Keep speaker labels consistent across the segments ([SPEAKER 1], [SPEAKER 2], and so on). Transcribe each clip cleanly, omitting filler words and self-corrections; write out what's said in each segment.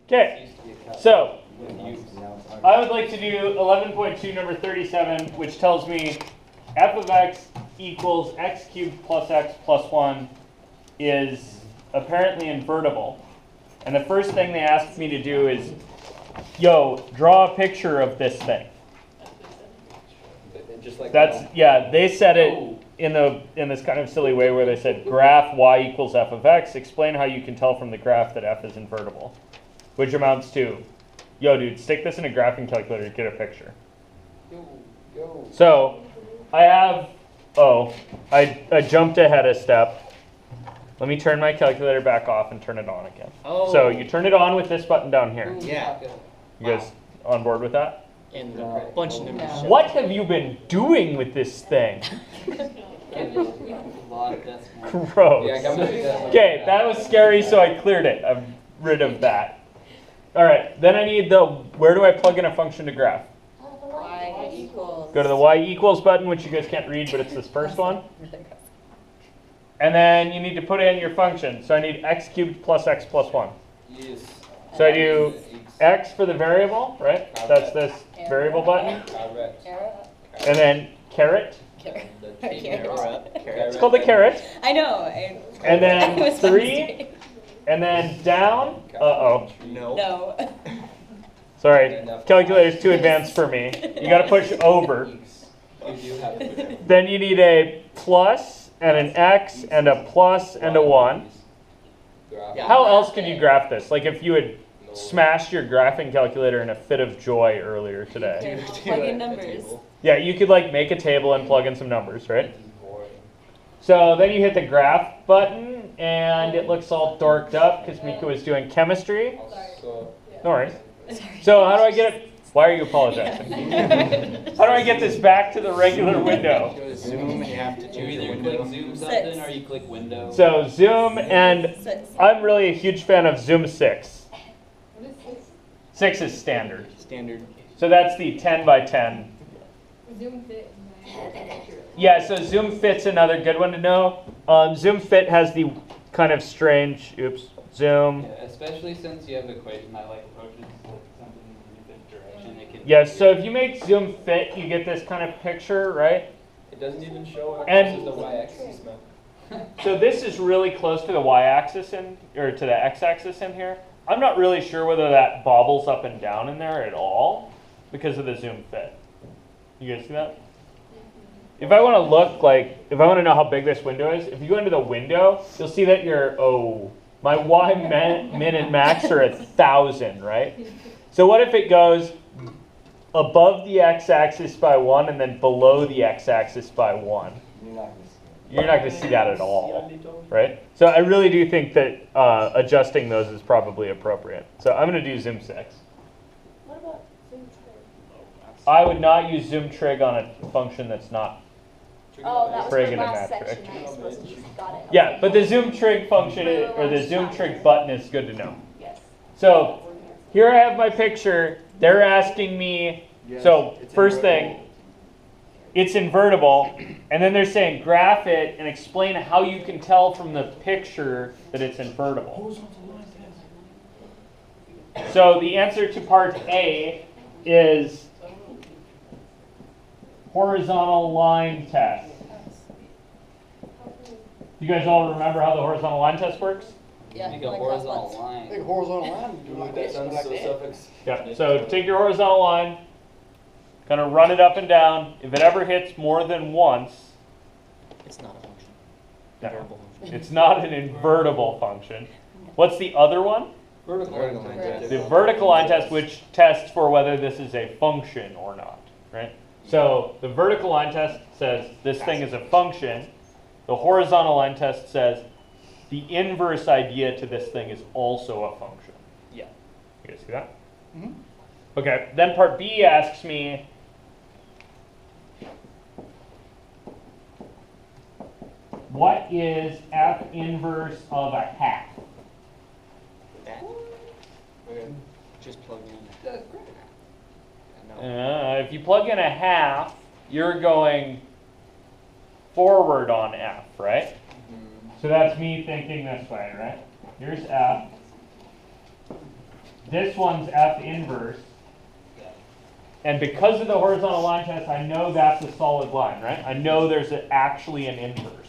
[SPEAKER 1] Okay, so I would like to do 11.2 number 37, which tells me f of x equals x cubed plus x plus 1 is apparently invertible. And the first thing they asked me to do is, yo, draw a picture of this thing.
[SPEAKER 2] Just like
[SPEAKER 1] Yeah, they said it in this kind of silly way where they said graph y equals f of x. Explain how you can tell from the graph that f is invertible, which amounts to, yo, dude, stick this in a graphing calculator to get a picture. So I have, I jumped ahead a step. Let me turn my calculator back off and turn it on again.
[SPEAKER 3] Oh.
[SPEAKER 1] So you turn it on with this button down here.
[SPEAKER 3] Yeah.
[SPEAKER 1] You guys on board with that?
[SPEAKER 3] And a bunch of numbers.
[SPEAKER 1] What have you been doing with this thing? Gross. Okay, that was scary, so I cleared it. I'm rid of that. All right, then I need where do I plug in a function to graph?
[SPEAKER 4] Y equals.
[SPEAKER 1] Go to the y equals button, which you guys can't read, but it's this first one. And then you need to put in your function. So I need x cubed plus x plus 1.
[SPEAKER 2] Yes.
[SPEAKER 1] So I do x for the variable, right? That's this variable button. And then caret. It's called the caret.
[SPEAKER 4] I know.
[SPEAKER 1] And then 3. And then down. Uh-oh.
[SPEAKER 4] No.
[SPEAKER 1] Sorry, calculator's too advanced for me. You got to push over. Then you need a plus and an x and a plus and a 1. How else could you graph this? Like if you had smashed your graphing calculator in a fit of joy earlier today.
[SPEAKER 4] Plug in numbers.
[SPEAKER 1] Yeah, you could like make a table and plug in some numbers, right? So then you hit the graph button and it looks all dorked up because Mika was doing chemistry. No worries. So how do I get it? Why are you apologizing? How do I get this back to the regular window?
[SPEAKER 3] Zoom and you have to
[SPEAKER 2] You either click zoom something or you click window.
[SPEAKER 1] So zoom, and I'm really a huge fan of zoom 6. 6 is standard. So that's the 10 by 10.
[SPEAKER 5] Zoom fit.
[SPEAKER 1] Yeah, so zoom fit's another good one to know. Zoom fit has the kind of strange, zoom.
[SPEAKER 2] Yeah, especially since you have equation that like approaches something in a different direction. It can.
[SPEAKER 1] Yeah, so if you make zoom fit, you get this kind of picture, right?
[SPEAKER 2] It doesn't even show
[SPEAKER 1] And-
[SPEAKER 2] the y-axis.
[SPEAKER 1] So this is really close to the y-axis or to the x-axis in here. I'm not really sure whether that bobbles up and down in there at all because of the zoom fit. You guys see that? If I want to look if I want to know how big this window is, if you go into the window, you'll see that my y min and max are 1,000, right? So what if it goes above the x-axis by 1 and then below the x-axis by 1? You're not going to see that at all, right? So I really do think that adjusting those is probably appropriate. So I'm going to do zoom 6.
[SPEAKER 5] What about zoom trig?
[SPEAKER 1] I would not use zoom trig on a function that's not.
[SPEAKER 5] Oh, that was
[SPEAKER 1] Trig
[SPEAKER 5] the
[SPEAKER 1] and a
[SPEAKER 5] last
[SPEAKER 1] metric.
[SPEAKER 5] section I was supposed to use. Got it.
[SPEAKER 1] Yeah, but the zoom trig function or the zoom trig button is good to know.
[SPEAKER 5] Yes.
[SPEAKER 1] So here I have my picture. They're asking me, so first thing, it's invertible, and then they're saying graph it and explain how you can tell from the picture that it's invertible. So the answer to part A is horizontal line test. You guys all remember how the horizontal line test works?
[SPEAKER 4] Yeah.
[SPEAKER 2] Make a horizontal line.
[SPEAKER 6] Like horizontal line.
[SPEAKER 2] That sounds so self-explanatory.
[SPEAKER 1] Yeah. So take your horizontal line, kind of run it up and down. If it ever hits more than once,
[SPEAKER 3] It's not a function.
[SPEAKER 1] no,
[SPEAKER 3] Invertible function.
[SPEAKER 1] it's not an invertible function. What's the other one?
[SPEAKER 2] Vertical line test.
[SPEAKER 1] The vertical line test, which tests for whether this is a function or not, right? So the vertical line test says this thing is a function. The horizontal line test says the inverse idea to this thing is also a function.
[SPEAKER 3] Yeah.
[SPEAKER 1] You guys see that? Mm-hmm. Okay, then part B asks me, what is f inverse of a half?
[SPEAKER 3] That. Okay. Just plug in.
[SPEAKER 1] If you plug in a half, you're going forward on f, right? So that's me thinking this way, right? Here's f. this one's F inverse. And because of the horizontal line test, I know that's a solid line, right? I know there's actually an inverse.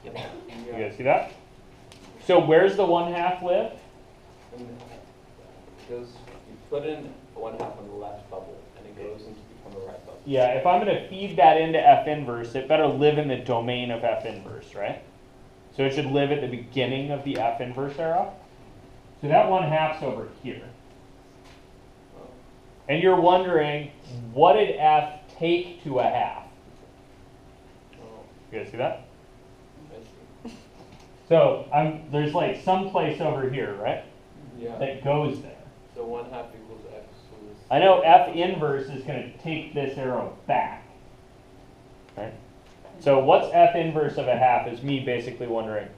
[SPEAKER 3] Yep.
[SPEAKER 1] You guys see that? So where's the 1/2 live?
[SPEAKER 6] Goes, you put in 1/2 on the left bubble, and it goes into become a right bubble.
[SPEAKER 1] Yeah, if I'm going to feed that into F inverse, it better live in the domain of F inverse, right? So it should live at the beginning of the F inverse arrow. So that 1/2's over here. And you're wondering, what did F take to a half? You guys see that? So there's like some place over here, right?
[SPEAKER 6] Yeah.
[SPEAKER 1] That goes there.
[SPEAKER 6] So 1/2 equals x. So this
[SPEAKER 1] I know F inverse is going to take this arrow back. Right? So what's F inverse of a half is me basically wondering,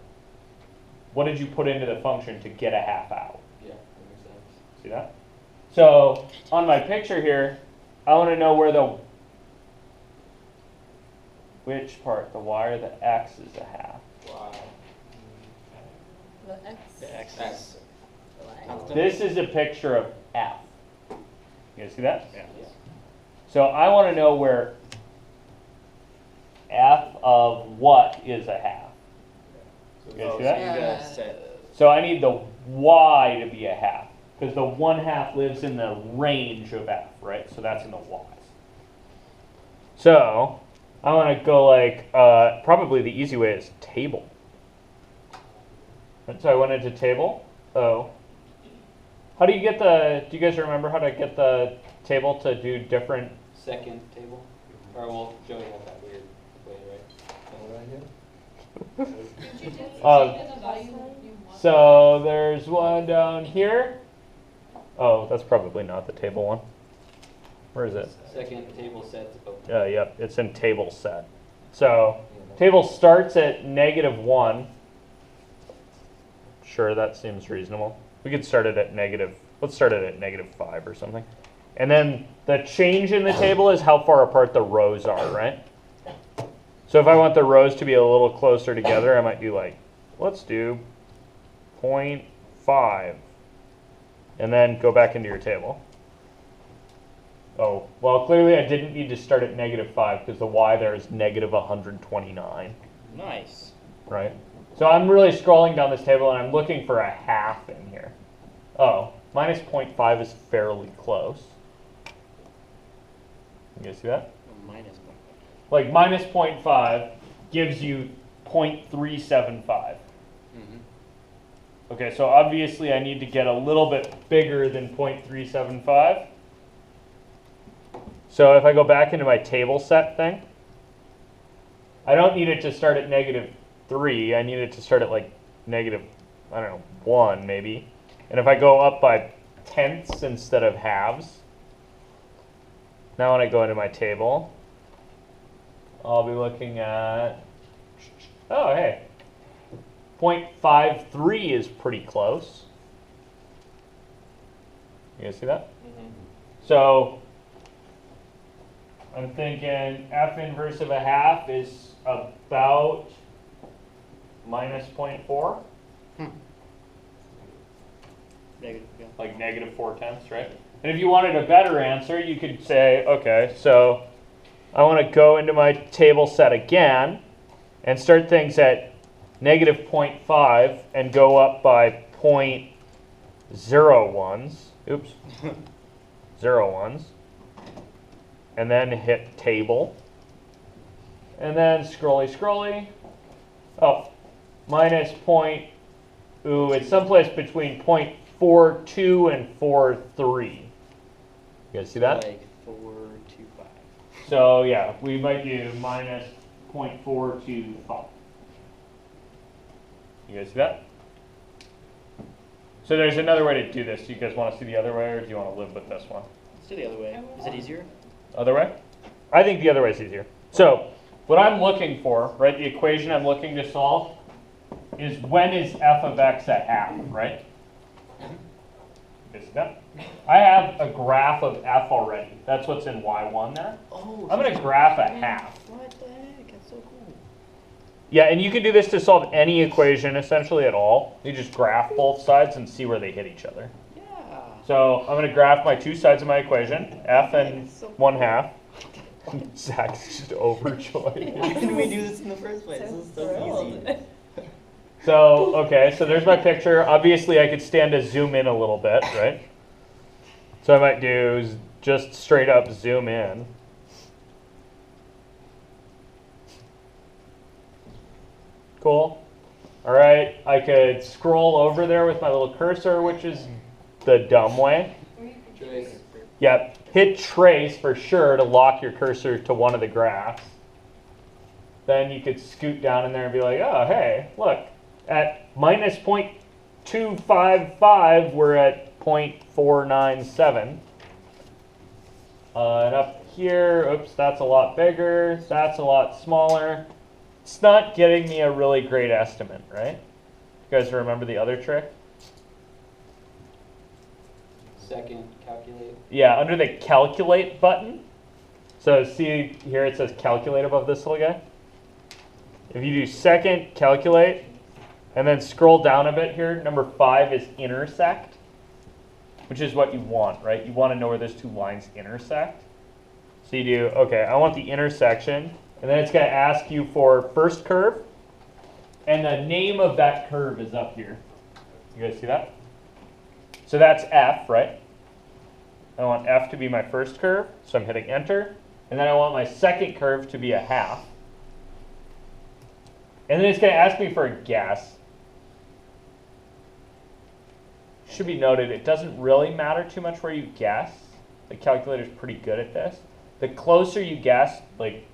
[SPEAKER 1] what did you put into the function to get a half out?
[SPEAKER 6] Yeah, that makes sense.
[SPEAKER 1] See that? So on my picture here, I want to know where which part, the y or the x is a half.
[SPEAKER 6] Wow.
[SPEAKER 4] The X.
[SPEAKER 3] The X.
[SPEAKER 6] X.
[SPEAKER 3] Not the-
[SPEAKER 1] This is a picture of F. You guys see that?
[SPEAKER 3] Yeah.
[SPEAKER 1] So I want to know where F of what is a half.
[SPEAKER 6] So
[SPEAKER 1] You guys see
[SPEAKER 3] So
[SPEAKER 1] that?
[SPEAKER 3] you
[SPEAKER 4] Yeah.
[SPEAKER 3] gotta set.
[SPEAKER 1] So I need the y to be a half, because the 1/2 lives in the range of F, right? So that's in the y's. So I want to go like, probably the easy way is table. And so I went into table. Oh. How do you get do you guys remember how to get the table to do different?
[SPEAKER 6] second table, or well, Joey had that weird way, right?
[SPEAKER 5] Did you just
[SPEAKER 1] Uh,
[SPEAKER 5] say the value you want?
[SPEAKER 1] So there's one down here. Oh, that's probably not the table one. Where is it?
[SPEAKER 6] Second table sets open.
[SPEAKER 1] Yep, it's in table set. So table starts at -1. Sure, that seems reasonable. We could start it at let's start it at -5 or something. And then the change in the table is how far apart the rows are, right? So if I want the rows to be a little closer together, I might do like, let's do 0.5. And then go back into your table. Oh, well, clearly I didn't need to start at -5 because the y there is -129,
[SPEAKER 3] Nice.
[SPEAKER 1] right? So I'm really scrolling down this table and I'm looking for a half in here. Oh, -0.5 is fairly close. You guys see that?
[SPEAKER 3] Minus 1.
[SPEAKER 1] Like -0.5 gives you 0.375.
[SPEAKER 3] Mm-hmm.
[SPEAKER 1] Okay, so obviously I need to get a little bit bigger than 0.375. So if I go back into my table set thing, I don't need it to start at -3. I need it to start at like -1 maybe. And if I go up by tenths instead of halves, now when I go into my table, I'll be looking at, oh hey, 0.53 is pretty close. You guys see that? So I'm thinking F inverse of a half is about -0.4,
[SPEAKER 3] Negative, yeah.
[SPEAKER 1] like -4/10, right? And if you wanted a better answer, you could say, okay, so I want to go into my table set again and start things at -0.5 and go up by 0.01s. Oops. 0.01s. And then hit table. And then scrolly. Oh, it's someplace between 0.42 and 4.3. You guys see that?
[SPEAKER 3] Like 425.
[SPEAKER 1] So yeah, we might do -0.425. You guys see that? So there's another way to do this. Do you guys want to see the other way, or do you want to live with this one?
[SPEAKER 3] Let's do the other way. Is it easier?
[SPEAKER 1] Other way? I think the other way is easier. So what I'm looking for, right, the equation I'm looking to solve is when is f of x a half, right? You see that? I have a graph of f already. That's what's in y1 there.
[SPEAKER 3] Oh,
[SPEAKER 1] I'm going to graph a half.
[SPEAKER 3] what the heck? That's so cool.
[SPEAKER 1] Yeah, and you can do this to solve any equation essentially at all. You just graph both sides and see where they hit each other.
[SPEAKER 3] Yeah.
[SPEAKER 1] So I'm going to graph my two sides of my equation, f and 1/2. Zach's just overjoyed.
[SPEAKER 3] Why didn't we do this in the first place? This is so easy.
[SPEAKER 1] So, okay, so there's my picture. Obviously, I could stand to zoom in a little bit, right? So I might do just straight up zoom in. Cool. All right, I could scroll over there with my little cursor, which is the dumb way.
[SPEAKER 2] Trace.
[SPEAKER 1] Yep, hit trace for sure to lock your cursor to one of the graphs. Then you could scoot down in there and be like, oh, hey, look, at minus 0.255, we're at 0.497. And up here, oops, that's a lot bigger, that's a lot smaller. It's not getting me a really great estimate, right? You guys remember the other trick?
[SPEAKER 2] Second, calculate.
[SPEAKER 1] Yeah, under the calculate button. So see here it says calculate above this little guy. If you do second, calculate, and then scroll down a bit here, number 5 is intersect, which is what you want, right? You want to know where those two lines intersect. So you do, okay, I want the intersection, and then it's going to ask you for first curve, and the name of that curve is up here. You guys see that? So that's F, right? I want F to be my first curve, so I'm hitting enter, and then I want my second curve to be a half. And then it's going to ask me for a guess. Should be noted, it doesn't really matter too much where you guess. The calculator's pretty good at this. The closer you guess, like,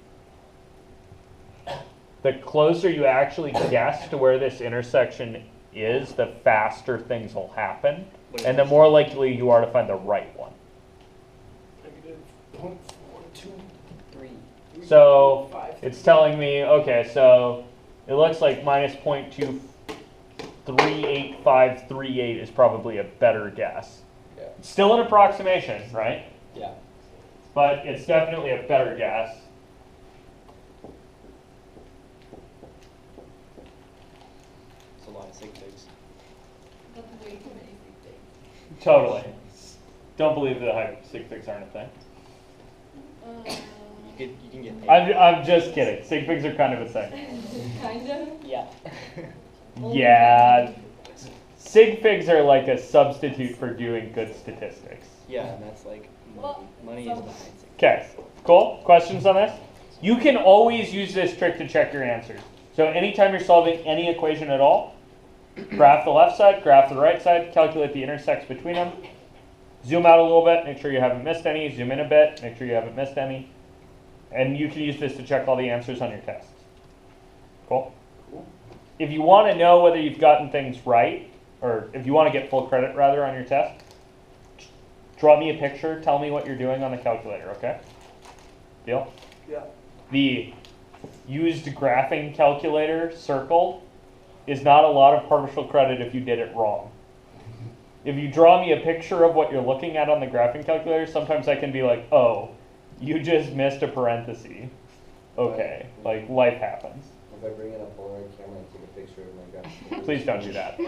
[SPEAKER 1] the closer you actually guess to where this intersection is, the faster things will happen. And the more likely you are to find the right one. So it's telling me, okay, so it looks like minus 0.238538 is probably a better guess.
[SPEAKER 2] Yeah.
[SPEAKER 1] It's still an approximation, right?
[SPEAKER 2] Yeah.
[SPEAKER 1] But it's definitely a better guess.
[SPEAKER 3] It's a lot of sig figs.
[SPEAKER 5] That's way too many things.
[SPEAKER 1] Totally. Don't believe that sig figs aren't a thing.
[SPEAKER 3] You can get paid.
[SPEAKER 1] I'm just kidding. Sig figs are kind of a thing.
[SPEAKER 5] Kind of.
[SPEAKER 3] Yeah.
[SPEAKER 1] Yeah. Sig figs are like a substitute for doing good statistics.
[SPEAKER 3] Yeah, and that's like money.
[SPEAKER 5] Well,
[SPEAKER 3] Money is behind sig.
[SPEAKER 1] Okay, cool. Questions on this? You can always use this trick to check your answers. So anytime you're solving any equation at all, graph the left side, graph the right side, calculate the intersects between them, zoom out a little bit, make sure you haven't missed any, zoom in a bit, make sure you haven't missed any, and you can use this to check all the answers on your tests. Cool? If you want to know whether you've gotten things right, or if you want to get full credit rather on your test, draw me a picture, tell me what you're doing on the calculator, okay? Deal?
[SPEAKER 6] Yeah.
[SPEAKER 1] The used graphing calculator circle is not a lot of partial credit if you did it wrong. If you draw me a picture of what you're looking at on the graphing calculator, sometimes I can be like, oh, you just missed a parenthesis. Okay, like life happens.
[SPEAKER 6] If I bring in a Polaroid camera and take a picture of my graph.
[SPEAKER 1] Please don't do that.